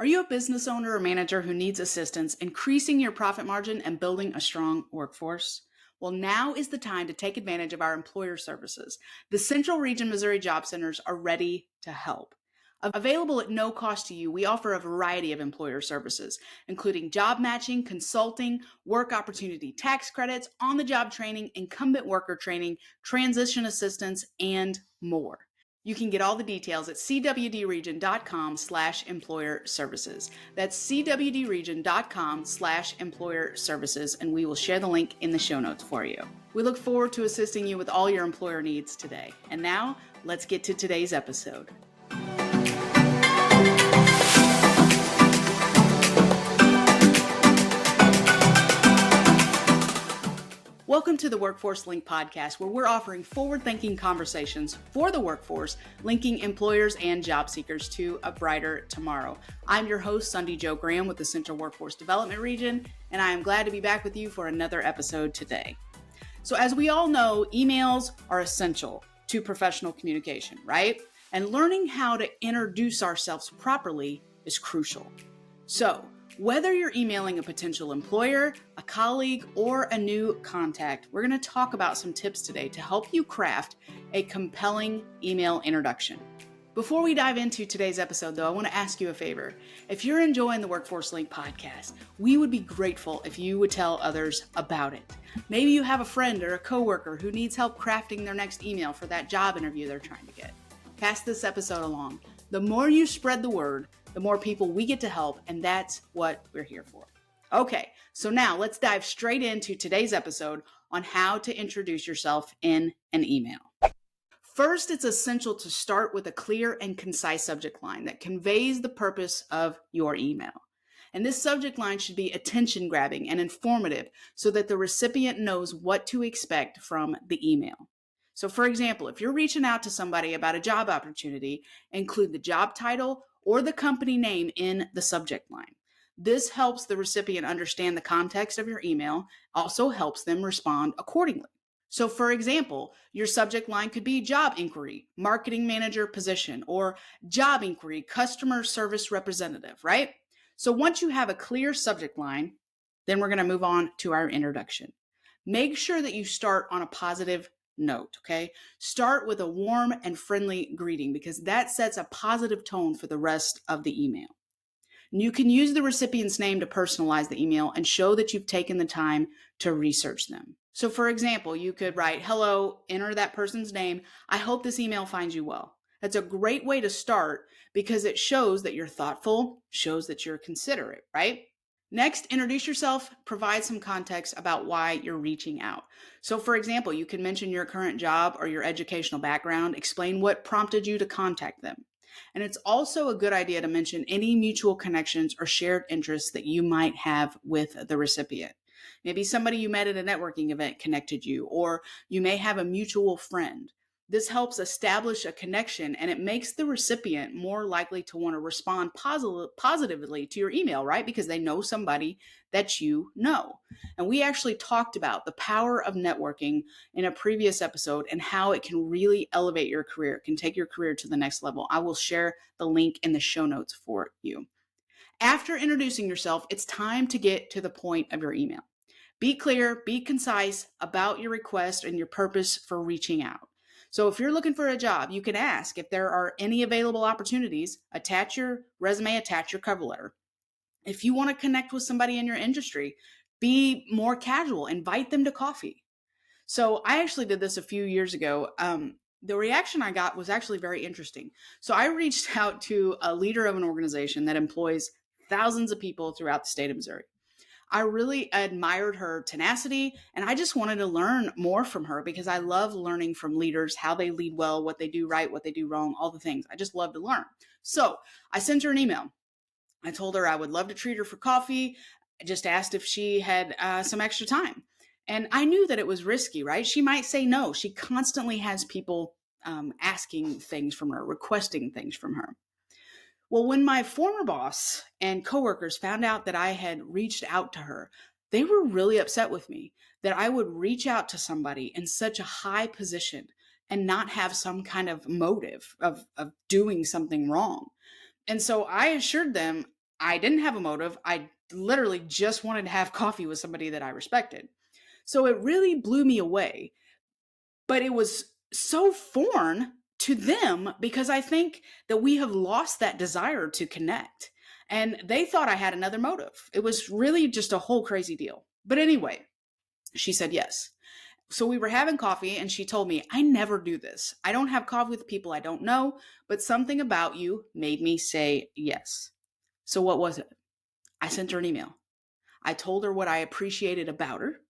Are you a business owner or manager who needs assistance increasing your profit margin and building a strong workforce? Well, now is the time to take advantage of our employer services. The Central Region Missouri Job Centers are ready to help. Available at no cost to you, we offer a variety of employer services, including job matching, consulting, work opportunity tax credits, on-the-job training, incumbent worker training, transition assistance, and more. You can get all the details at cwdregion.com/employer services. That's cwdregion.com/employer services, and we will share the link in the show notes for you. We look forward to assisting you with all your employer needs today. And now, let's get to today's episode. Welcome to the Workforce Link podcast, where we're offering forward-thinking conversations for the workforce, linking employers and job seekers to a brighter tomorrow. I'm your host, Sunday Jo Graham with the Central Workforce Development Region, and I am glad to be back with you for another episode today. So as we all know, emails are essential to professional communication, right? And learning how to introduce ourselves properly is crucial. So, whether you're emailing a potential employer, a colleague, or a new contact, we're going to talk about some tips today to help you craft a compelling email introduction. Before we dive into today's episode, though, I want to ask you a favor. If you're enjoying the Workforce Link podcast, we would be grateful if you would tell others about it. Maybe you have a friend or a coworker who needs help crafting their next email for that job interview they're trying to get. Pass this episode along. The more you spread the word, the more people we get to help, and that's what we're here for. Okay, so now let's dive straight into today's episode on how to introduce yourself in an email. First, it's essential to start with a clear and concise subject line that conveys the purpose of your email. And this subject line should be attention-grabbing and informative so that the recipient knows what to expect from the email. So for example, if you're reaching out to somebody about a job opportunity, include the job title or the company name in the subject line. This helps the recipient understand the context of your email, also helps them respond accordingly. So for example, your subject line could be job inquiry, marketing manager position, or job inquiry, customer service representative, right? So once you have a clear subject line, then we're going to move on to our introduction. Make sure that you start on a positive note, okay? Start with a warm and friendly greeting because that sets a positive tone for the rest of the email. And you can use the recipient's name to personalize the email and show that you've taken the time to research them. So for example, you could write, "Hello," enter that person's name. "I hope this email finds you well." That's a great way to start because it shows that you're thoughtful, shows that you're considerate, right? Next, introduce yourself, provide some context about why you're reaching out. So for example, you can mention your current job or your educational background, explain what prompted you to contact them. And it's also a good idea to mention any mutual connections or shared interests that you might have with the recipient. Maybe somebody you met at a networking event connected you, or you may have a mutual friend. This helps establish a connection and it makes the recipient more likely to want to respond positively to your email, right? Because they know somebody that you know. And we actually talked about the power of networking in a previous episode and how it can really elevate your career, can take your career to the next level. I will share the link in the show notes for you. After introducing yourself, it's time to get to the point of your email. Be clear, be concise about your request and your purpose for reaching out. So if you're looking for a job, you can ask if there are any available opportunities, attach your resume, attach your cover letter. If you want to connect with somebody in your industry, be more casual, invite them to coffee. So I actually did this a few years ago. The reaction I got was actually very interesting. So I reached out to a leader of an organization that employs thousands of people throughout the state of Missouri. I really admired her tenacity, and I just wanted to learn more from her because I love learning from leaders, how they lead well, what they do right, what they do wrong, all the things. I just love to learn. So I sent her an email. I told her I would love to treat her for coffee. I just asked if she had some extra time. And I knew that it was risky, right? She might say no. She constantly has people asking things from her, requesting things from her. Well, when my former boss and coworkers found out that I had reached out to her, they were really upset with me that I would reach out to somebody in such a high position and not have some kind of motive of doing something wrong. And so I assured them I didn't have a motive. I literally just wanted to have coffee with somebody that I respected. So it really blew me away. But it was so foreign to them because I think that we have lost that desire to connect. And they thought I had another motive. It was really just a whole crazy deal. But anyway, she said yes. So we were having coffee and she told me, I never do this. I don't have coffee with people I don't know, but something about you made me say yes. So what was it? I sent her an email. I told her what I appreciated about her.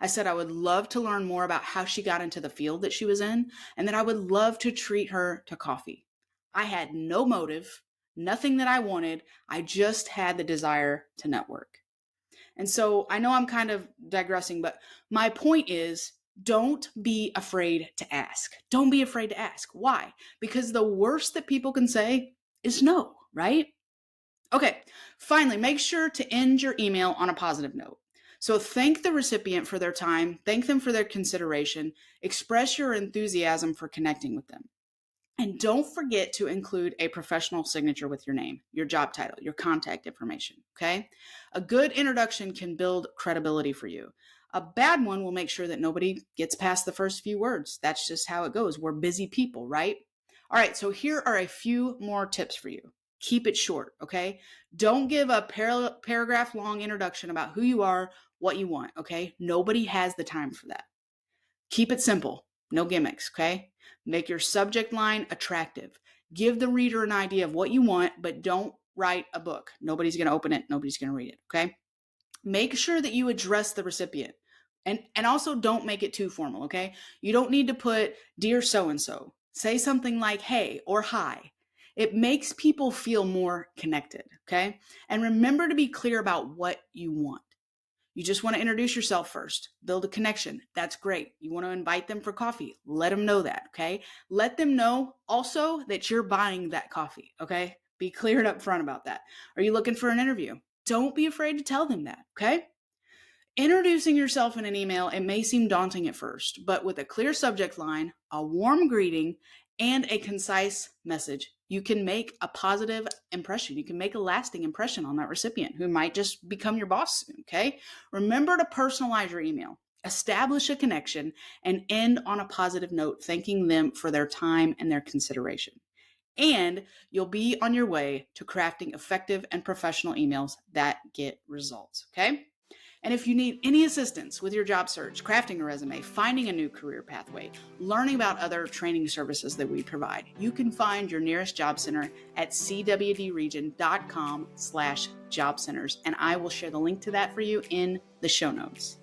I said I would love to learn more about how she got into the field that she was in, and that I would love to treat her to coffee. I had no motive, nothing that I wanted. I just had the desire to network. And so I know I'm kind of digressing, but my point is, don't be afraid to ask. Don't be afraid to ask. Why? Because the worst that people can say is no, right? Okay, finally, make sure to end your email on a positive note. So thank the recipient for their time, thank them for their consideration, express your enthusiasm for connecting with them. And don't forget to include a professional signature with your name, your job title, your contact information, okay? A good introduction can build credibility for you. A bad one will make sure that nobody gets past the first few words. That's just how it goes. We're busy people, right? All right, so here are a few more tips for you. Keep it short, okay? Don't give a paragraph long introduction about who you are, what you want, okay? Nobody has the time for that. Keep it simple, no gimmicks, okay? Make your subject line attractive. Give the reader an idea of what you want, but don't write a book. Nobody's going to open it. Nobody's going to read it, okay? Make sure that you address the recipient. And also don't make it too formal, okay? You don't need to put, dear so-and-so. Say something like, hey, or hi. It makes people feel more connected, okay? And remember to be clear about what you want. You just want to introduce yourself first, build a connection. That's great. You want to invite them for coffee. Let them know that, okay? Let them know also that you're buying that coffee, okay? Be clear and upfront about that. Are you looking for an interview? Don't be afraid to tell them that, okay? Introducing yourself in an email, it may seem daunting at first, but with a clear subject line, a warm greeting, and a concise message, you can make a positive impression. You can make a lasting impression on that recipient who might just become your boss soon, okay? Remember to personalize your email, establish a connection, and end on a positive note, thanking them for their time and their consideration. And you'll be on your way to crafting effective and professional emails that get results, okay? And if you need any assistance with your job search, crafting a resume, finding a new career pathway, learning about other training services that we provide, you can find your nearest job center at cwdregion.com/job centers. And I will share the link to that for you in the show notes.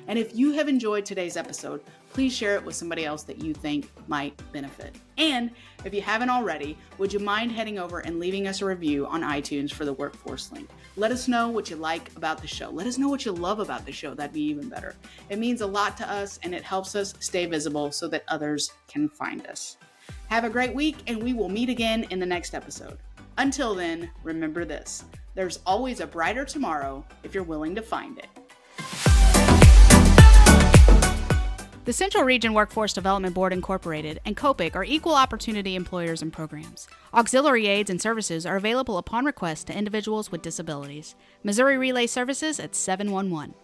And if you have enjoyed today's episode, please share it with somebody else that you think might benefit. And if you haven't already, would you mind heading over and leaving us a review on iTunes for the Workforce Link? Let us know what you like about the show. Let us know what you love about the show. That'd be even better. It means a lot to us and it helps us stay visible so that others can find us. Have a great week and we will meet again in the next episode. Until then, remember this: there's always a brighter tomorrow if you're willing to find it. The Central Region Workforce Development Board Incorporated and COPIC are equal opportunity employers and programs. Auxiliary aids and services are available upon request to individuals with disabilities. Missouri Relay Services at 711.